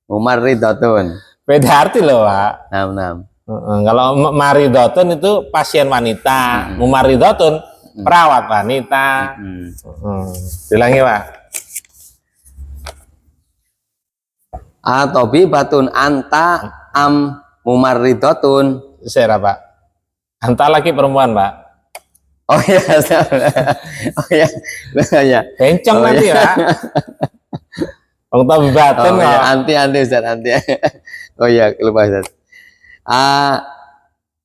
Mumaridotun. Beda arti loh, Pak. Nam. Kalau maridotun itu pasien wanita, mumaridotun perawat wanita. Bilangi, Pak. Atobi batun anta am mumaridotun. Saya Pak. Anta laki perempuan, Pak. Oh ya, oh ya, ya. Bencong Oh, nanti, ya. Pak. Wong tahu batin Oh kok. ya, anti Ustaz, anti. Oh ya, lupa Ustaz.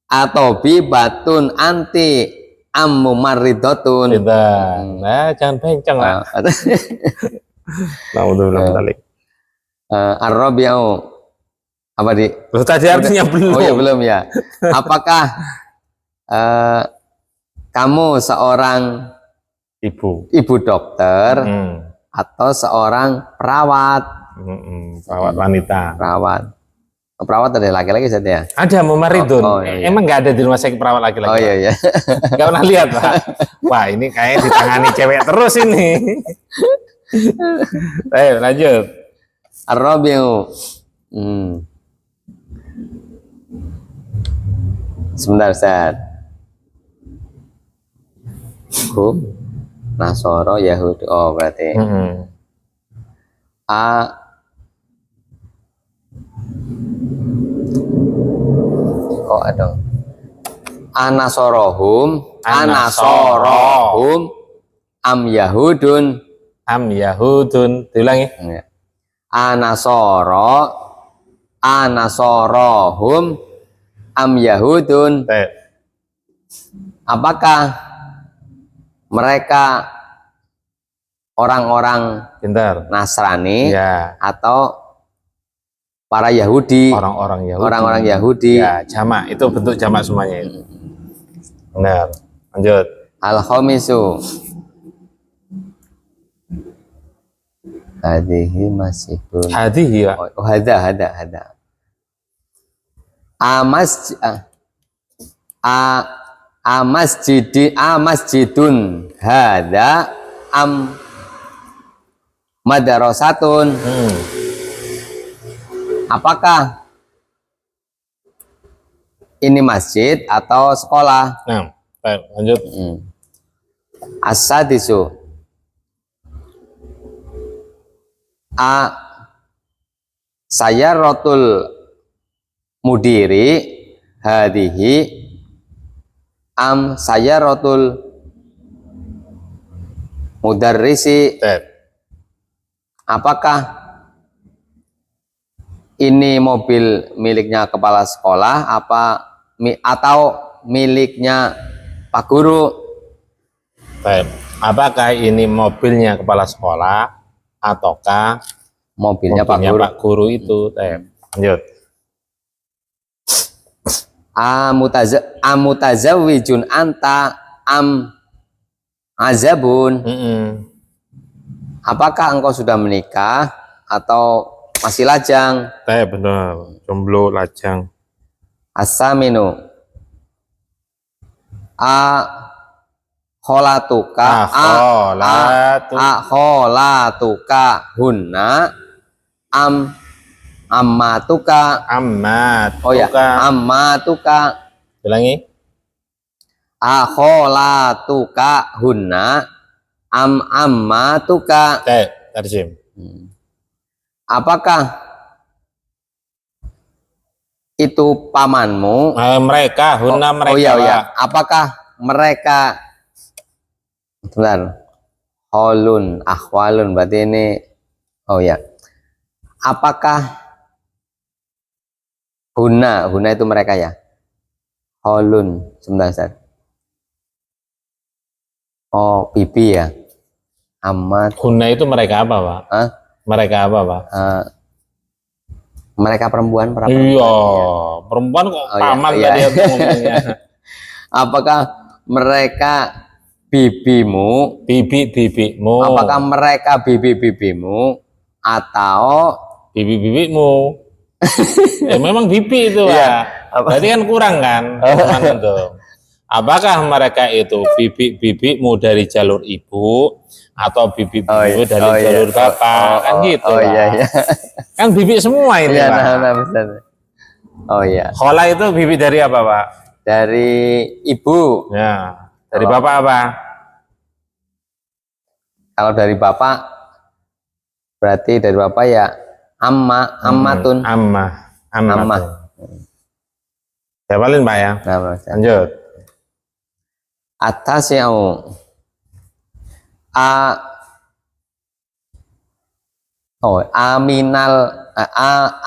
Atobi batun anti am mumaridotun. Nah, jangan bencong, Pak. Alhamdulillah balik. Ar-Rabi'u apa di? Loh, tadi artinya belum. Oh ya, belum ya. Apakah kamu seorang ibu dokter atau seorang perawat? Perawat wanita. Perawat ada laki-laki saja ya? Ada mumaridun. Iya. Emang nggak ada di rumah sakit perawat laki-laki? Oh iya. Nggak pernah lihat, Pak. Wah, ini kayak ditangani cewek terus ini. Ayo lanjut. Ar-Rabi'u. Sebentar, Ustaz. Nasoro Yahudi. Oh, berarti. Oh, ada. Anasorohum am Yahudun. Am Yahudun. Diulangi. Anasorohum am Yahudun. Apakah mereka orang-orang Nasrani atau para Yahudi? Orang-orang Yahudi. Ya, jamak itu bentuk jamak semuanya itu. Benar. Lanjut. Al-khamisu. Hadihi masjidun. Hadihi, Pak. Oh, hada. Amasjidun hada am madrasatun. Apakah ini masjid atau sekolah? Nah, lanjut. As-sadisu. Sayyaratul mudiri hadihi am sayyaratul mudarrisi. Apakah ini mobil miliknya kepala sekolah atau miliknya Pak Guru? Apakah ini mobilnya kepala sekolah ataukah mobilnya Pak Guru itu? Lanjut. Amutazawijun anta am azabun. Apakah engkau sudah menikah atau masih lajang? Benar, jomblo lajang. As-saminu. Kholatuka hunna am ammatuka. Oh ya, ammatuka. Ulangi. Kholatuka hunna am ammatuka. Terjem. Apakah itu pamanmu? Mereka, hunna mereka. Oh iya. Apakah mereka? Benar. Holun, akhwalun, berarti ini. Oh ya. Apakah hunna itu mereka ya? Holun, sebentar. Oh, pipi ya. amat. Hunna itu mereka apa, Pak? Hah? Mereka apa, Pak? Mereka perempuan, para Iya, perempuan kok Oh, iya, paman iya. tadi aku ngomongnya. Apakah mereka bibimu? Bibi-bibimu. Apakah mereka bibi-bibimu atau Bibi-bibimu? Ya memang bibi itu, Iya. Pak. Berarti kan kurang kan? Mana tuh? Apakah mereka itu bibi-bibimu dari jalur ibu atau bibi-bibimu dari jalur bapak? Kan gitu, Oh Pak. iya iya. Kan bibi semua ini, Iya, Pak. nah, betul. Oh iya. Khola itu bibi dari apa, Pak? Dari ibu. Ya, dari bapak apa? Kalau dari bapak berarti dari bapak ya ammatun. Amma. Jawabin, Pak ya. Nah, Mas. Lanjut. Atasi'u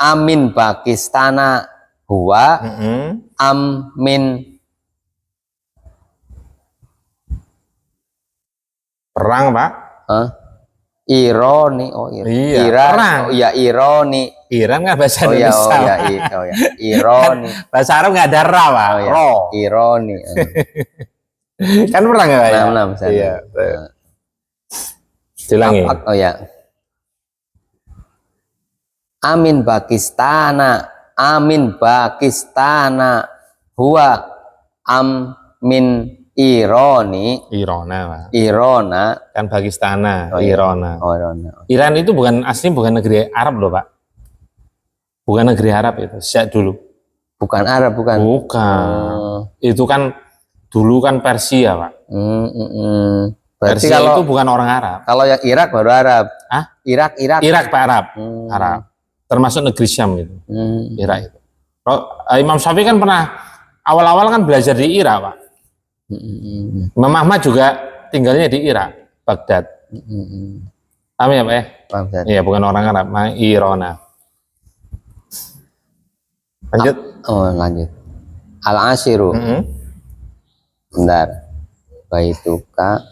amin Pakistana huwa amin Perang, Pak. ironi Iya, Iran perang. ironi Iran kan bahasa oh ya Indonesia. ironi Bahasa Arab nggak ada ra, Pak. Ro. ironi Kan perang ya, Pak? Ya? Enam, misalnya. Iya. Dilangi. Amin Pakistana huwa amin Irona, Pak. Irona Kan Pakistana, iya. Irona. Irona. Iran itu asli bukan negeri Arab loh, Pak. Bukan negeri Arab itu sejak dulu. Bukan Arab, bukan. Itu kan dulu kan Persia, Pak. Berarti Persia kalau itu bukan orang Arab. Kalau yang Irak baru Arab. Hah? Irak Pak, Arab. Arab. Termasuk negeri Syam itu. Irak itu. Imam Syafi'i kan pernah awal-awal kan belajar di Irak, Pak. Imam Ahmad juga tinggalnya di Irak, Baghdad. Paham ya, Pak ya? Paham, Iya, bukan orang Arab, Irona. Lanjut. Lanjut. Al-Ashiru. Bentar. Baituka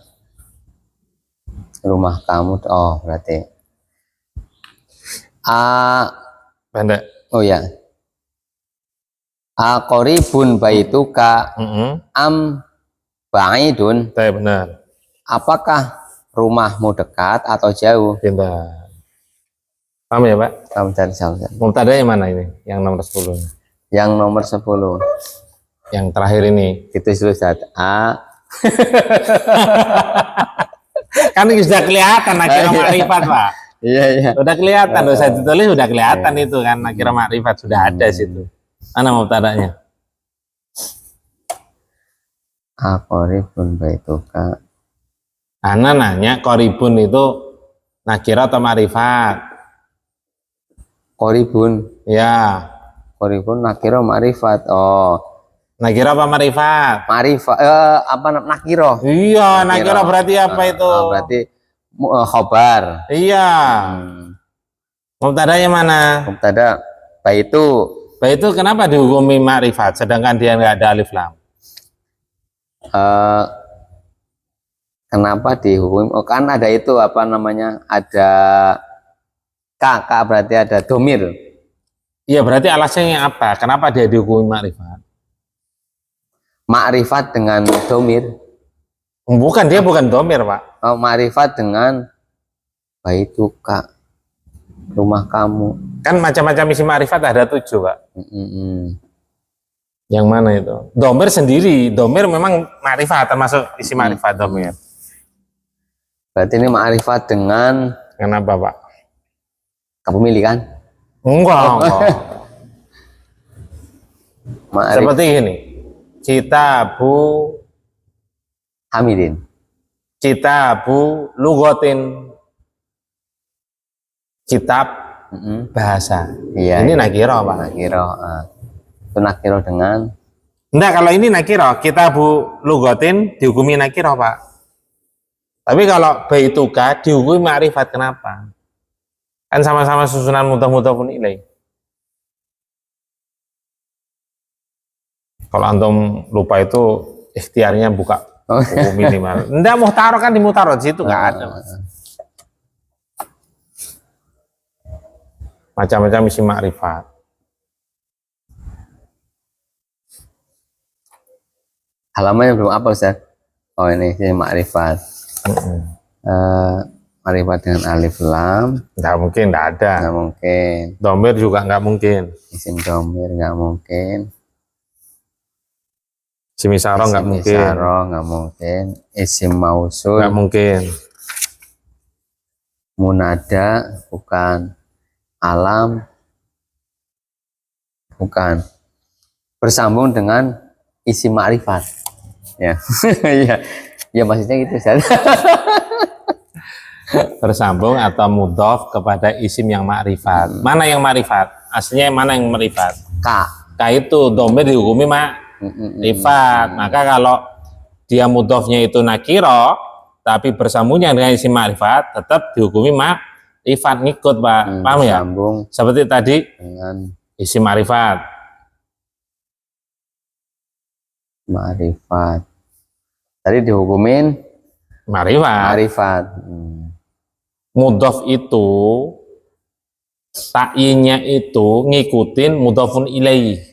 rumah kamu. Oh, berarti Pendek. oh ya. Aqoribun baituka am ba'idun. Benar. Apakah rumahmu dekat atau jauh? Pintar. Paham ya, Pak? Kamu cari saja. Mubtada yang mana ini? Yang nomor 10. Yang nomor 10. Yang terakhir ini. Itu sudah Kan sudah kelihatan akhirnya makrifat, Pak. Iya. Sudah kelihatan, saya ditulis sudah kelihatan itu kan akhirnya makrifat sudah ada situ. Mana mubtadanya? Aqoribun baituka. Ana nanya qoribun itu nakira atau makrifat? Qoribun. Ya. Qoribun nakiro ma'rifat. Oh. Nakira apa makrifat? Ma'rifat apa nakiro? Iya, nakira berarti apa itu? Berarti khobar. Iya. Mubtadanya mana? Mubtada baitu. Baitu kenapa dihukumi makrifat sedangkan dia nggak ada alif lam? Kenapa dihukum? Oh, kan ada itu apa namanya? Ada kakak berarti ada domir. Iya, berarti alasannya apa? Kenapa dia dihukumi makrifat? Makrifat dengan domir. Bukan, dia bukan domir, Pak. Oh, makrifat dengan baituka rumah kamu. Kan macam-macam isi makrifat ada 7, Pak. Yang mana itu? Domir sendiri, domir memang makrifat termasuk isi makrifat domir. Berarti ini makrifat dengan Kenapa, Pak? kepemilikan? Enggak. Seperti ini. Kitabu Hamidin. Kitabu lugotin. Kitab bahasa. Iya. Ini nakiro, Pak. Nakiro. Itu nakiro dengan. Enggak, kalau ini nakiro, kitabu lugotin dihukumi nakiro, Pak. Tapi kalau baituka dihukumi ma'rifat, kenapa? Kan sama-sama susunan mudhaf-mudhafun ilaih. Kalau antum lupa itu ikhtiarnya buka buku minimal. Enggak, muhtaro kan di mutaro di situ nggak ada. Macam-macam isim ma'rifat. Halamannya belum apa Ustaz? Oh ini isim ma'rifat. Ma'rifat dengan alif lam. Nggak mungkin, nggak ada. Nggak mungkin. Domir juga nggak mungkin. Isim domir nggak mungkin. Isim isyarah nggak Isim mungkin. isyarah nggak mungkin. Isim mausul Nggak mungkin. munada bukan. Alam bukan. Bersambung dengan isim ma'rifat. Ya. Iya. Ya maksudnya gitu Ustaz. Bersambung atau mudhof kepada isim yang ma'rifat. Mana yang ma'rifat? Aslinya mana yang ma'rifat? Ka. Ka itu domir dihukumi ma'rifat. Maka kalau dia mudhofnya itu nakiro, tapi bersambungnya dengan isim ma'rifat, tetap dihukumi ma'rifat, ngikut Pak. Paham ya? Bersambung Seperti tadi dengan isim ma'rifat. ma'rifat. Tadi dihukumin Ma'rifat. ma'rifat. Mudhof itu takyinnya itu ngikutin mudhofun ilaih.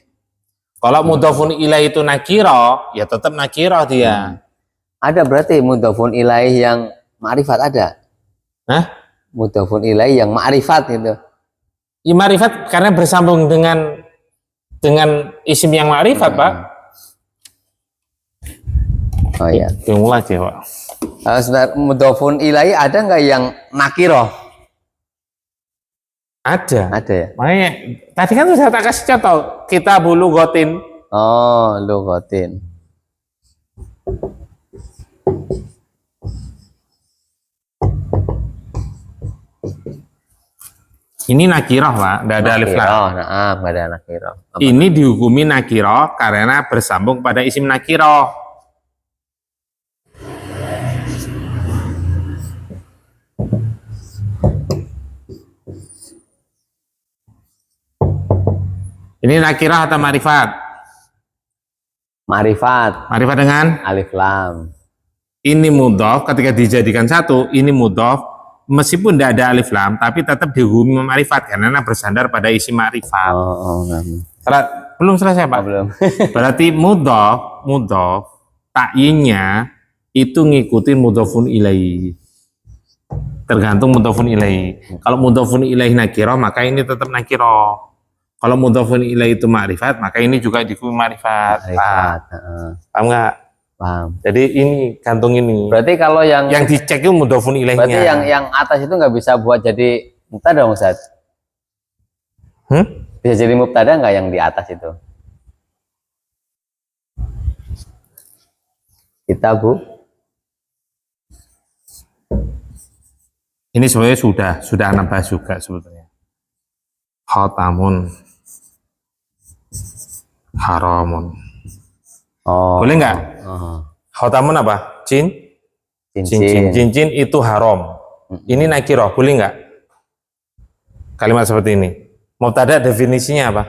Kalau mudhofun ilaih itu nakiro, ya tetap nakiro dia. Ada berarti mudhofun ilaih yang ma'rifat ada? Hah? Mudhofun ilaih yang ma'rifat gitu. Ya, ma'rifat karena bersambung dengan isim yang ma'rifat, Pak. Oh iya. Bingung lagi, Pak. Sebentar, mudhofun ilaih ada nggak yang nakiro? Ada. Ada ya? Makanya tadi kan sudah tak kasih contoh, kita bulu gotin. Oh, lugotin. Ini nakiroh, Pak, tidak ada alif lam. Oh, nah, nggak ada nakiro. Apa? Ini dihukumi nakiroh karena bersambung pada isim nakiroh. Ini nakirah atau ma'rifat? Ma'rifat. Ma'rifat dengan Alif lam. ini mudhof ketika dijadikan satu, ini mudhof meskipun tidak ada alif lam tapi tetap dihukumi ma'rifat karena bersandar pada isim ma'rifat. Belum selesai, Pak? Belum. Berarti mudhof takyinnya itu ngikutin mudhofun ilaih. Tergantung mudhofun ilaih. Kalau mudhofun ilaih nakirah maka ini tetap nakirah. Kalau mudhofun ilaih itu ma'rifat, maka ini juga dihukumi ma'rifat. Paham nggak? Paham. Jadi ini gantung ini. Berarti kalau yang dicek itu mudhofun ilaihnya. berarti yang atas itu nggak bisa buat jadi mubtada dong, Ustaz? Bisa jadi mubtada nggak yang di atas itu? Kita Bu. Ini sebenarnya sudah anak bahas juga sebetulnya. Khatamun, haramun. Oh. Boleh nggak? Oh. Khatamun apa? Cincin. Cincin itu haram. Ini nakirah, boleh nggak? Kalimat seperti ini. Mubtada definisinya apa?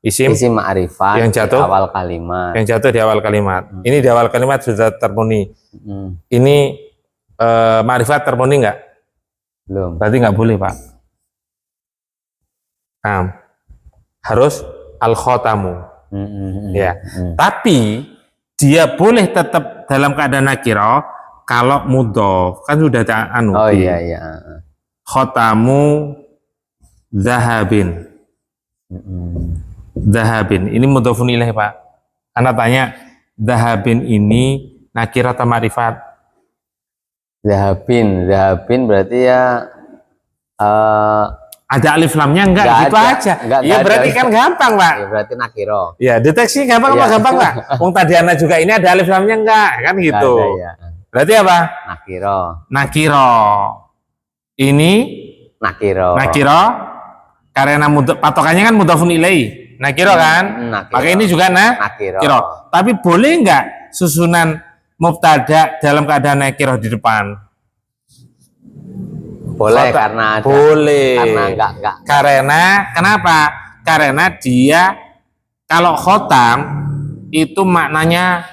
Isim Ma'rifat yang jatuh di awal kalimat. Yang jatuh di awal kalimat. Ini di awal kalimat sudah terpenuhi. Ini ma'rifat terpenuhi nggak? Belum. Berarti nggak boleh, Pak. Harus al-khotamu. Ya. Tapi dia boleh tetap dalam keadaan nakirah kalau mudhof. Kan sudah anu. Oh iya iya. Khotamu zahabin. Zahabin. Ini mudhofun ilaih, Pak. Anda tanya, zahabin ini nakirah atau ma'rifat? Zahabin berarti ya ada alif lamnya enggak? Gitu ada, aja. Iya berarti kan gampang, Pak. Ya, berarti nakiro. Ya, deteksi gampang apa gampang, Pak? Wong tadi Anda juga ini ada alif lamnya enggak? Kan gitu. Ada, ya. Berarti apa? Nakiro. Nakiro. Ini Nakiro. nakiro karena patokannya kan mudhofun ilaih. Nakiro kan? Nakiro. Maka ini juga nakiro. Tapi boleh enggak susunan mubtada dalam keadaan nakiro di depan? Boleh karena ada. Boleh. Karena enggak. Karena kenapa? Karena dia kalau khotam itu maknanya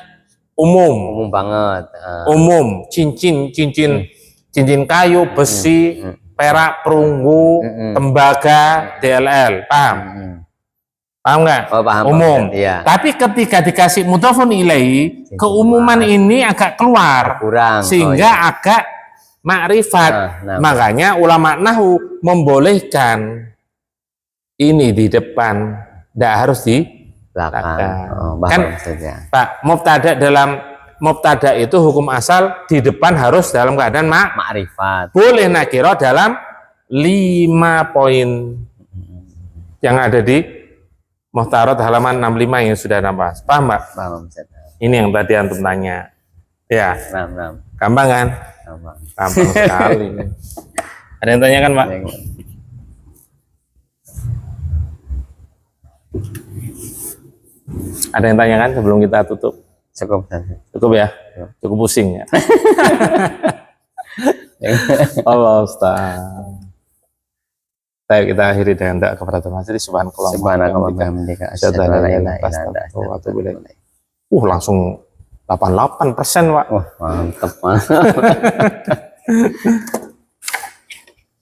umum. Umum banget. Umum, cincin kayu, besi, perak, perunggu, tembaga, DLL. Paham? Paham nggak? Oh, paham, Umum. iya. Tapi ketika dikasih mudhofun ilaihi, keumuman ini agak keluar, kurang, sehingga agak makrifat. Makanya ulama nahu membolehkan ini di depan, tidak harus di belakang. Kan saja. Pak, mubtada itu hukum asal di depan harus dalam keadaan makrifat. Boleh nakiro dalam 5 poin yang ada di Muhtarat halaman 65 yang sudah nambah. Paham, Pak? Paham, ini yang tadi antum tanya. Ya. Paham. Gampang kan? Gampang sekali. Ada yang tanya kan, Pak? Ada yang tanya kan sebelum kita tutup? Cukup ya? Cukup pusing ya? Allah Ustaz. Ayo kita akhiri dengan doa kepada Tuhan. Subhanakallah wa bihamdika asyhadu an la ilaha illa anta astaghfiruka wa atubu ilaik. Langsung 88%, Pak. Wah, mantap.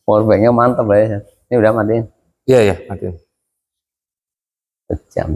Powerbanknya mantap ya. Ini udah matiin. Iya, matiin. Sejam.